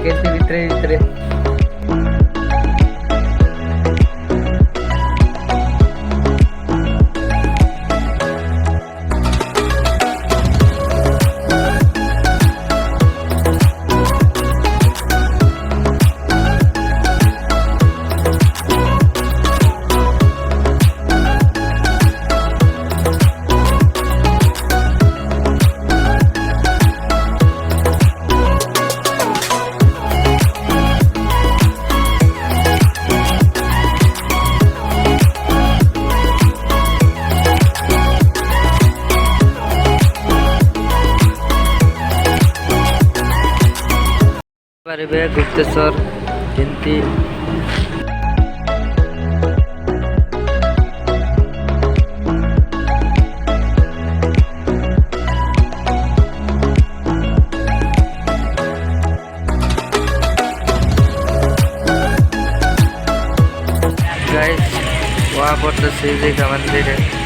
কেন্তি ভিতরে ভিতরে পারিবে গুপ্তেশ্বর কেন্তি गाइस वहाँ पर तो सीधे का मंदिर है।